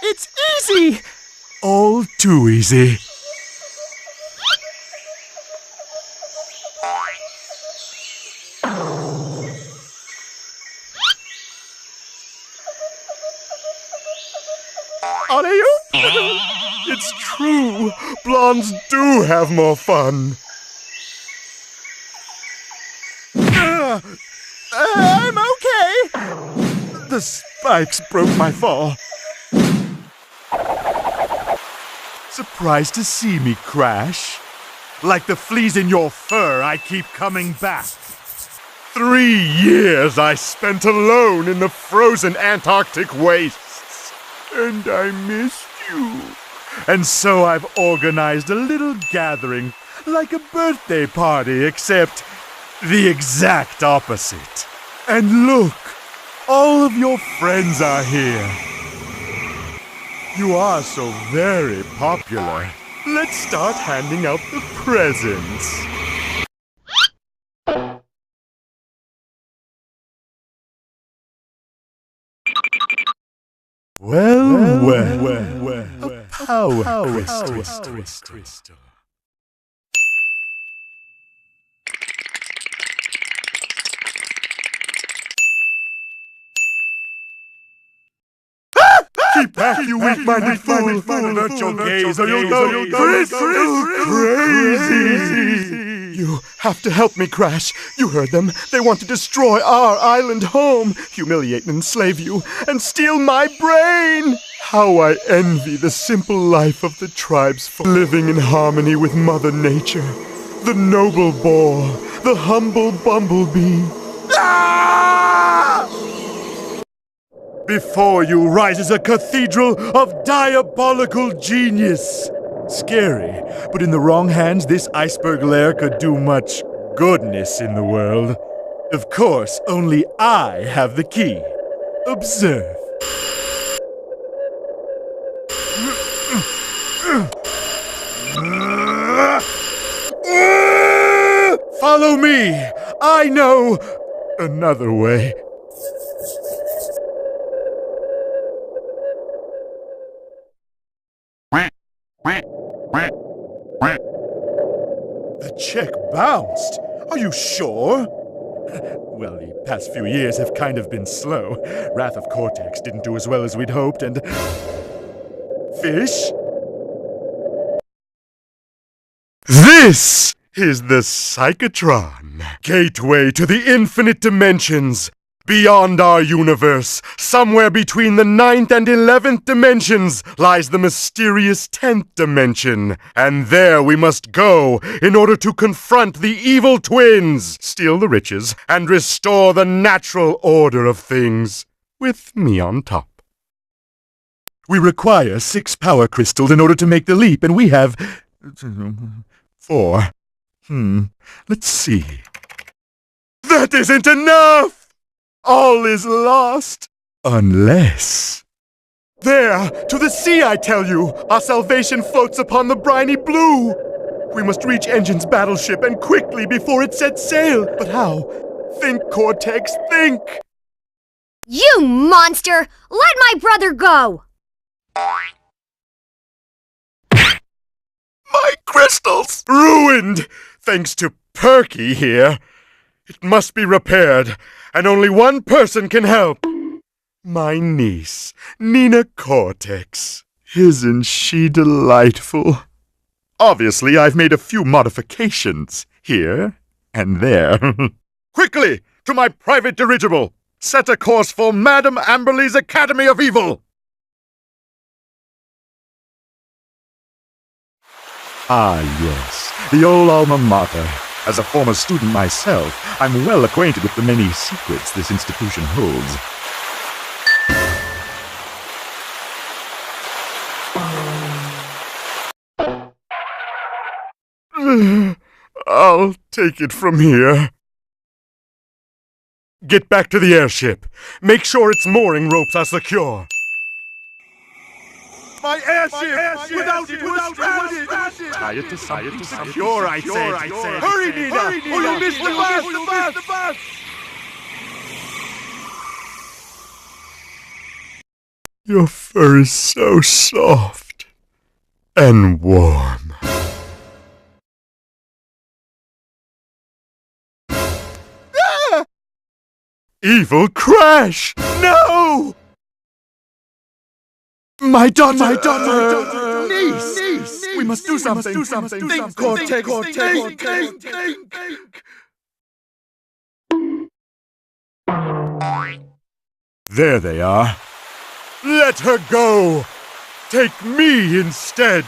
It's easy! All too easy. It's true. Blondes do have more fun. I'm okay. The spikes broke my fall. Surprised to see me crash? Like the fleas in your fur, I keep coming back. 3 years I spent alone in the frozen Antarctic wastes. And I missed you. And so I've organized a little gathering, like a birthday party, except the exact opposite. And look, all of your friends are here. You are so very popular. Let's start handing out the presents. Well. A power crystal. Keep back, you weak-minded fool! Avert your gaze or you'll go crazy! You have to help me, Crash. You heard them. They want to destroy our island home, humiliate and enslave you, and steal my brain! How I envy the simple life of the tribesfolk, living in harmony with Mother Nature. The noble boar, the humble bumblebee. Ah! Before you rises a cathedral of diabolical genius. Scary, but in the wrong hands, this iceberg lair could do much goodness in the world. Of course, only I have the key. Observe. Follow me! I know another way. The check bounced. Are you sure? Well, the past few years have kind of been slow. Wrath of Cortex didn't do as well as we'd hoped, and... Fish? This is the psychotron. Gateway to the infinite dimensions. Beyond our universe, somewhere between the 9th and 11th dimensions, lies the mysterious 10th dimension. And there we must go in order to confront the evil twins, steal the riches, and restore the natural order of things, with me on top. We require 6 power crystals in order to make the leap, and we have 4. Let's see. That isn't enough! All is lost, unless... There, to the sea, I tell you! Our salvation floats upon the briny blue! We must reach Engine's battleship, and quickly before it sets sail! But how? Think, Cortex, think! You monster! Let my brother go! My crystals! Ruined! Thanks to Perky here. It must be repaired, and only one person can help. My niece, Nina Cortex. Isn't she delightful? Obviously, I've made a few modifications here and there. Quickly, to my private dirigible! Set a course for Madame Amberley's Academy of Evil! Ah, yes, the old alma mater. As a former student myself, I'm well acquainted with the many secrets this institution holds. I'll take it from here. Get back to the airship. Make sure its mooring ropes are secure. My airship! Without it, we're stranded! Tie it to something secure, I said. Hurry, Nina! Or you'll miss the bus! Your fur is so soft and warm. Evil Crash! No! My daughter! Niece! We must do something! Think, Cortex! Think! There they are. Let her go! Take me instead!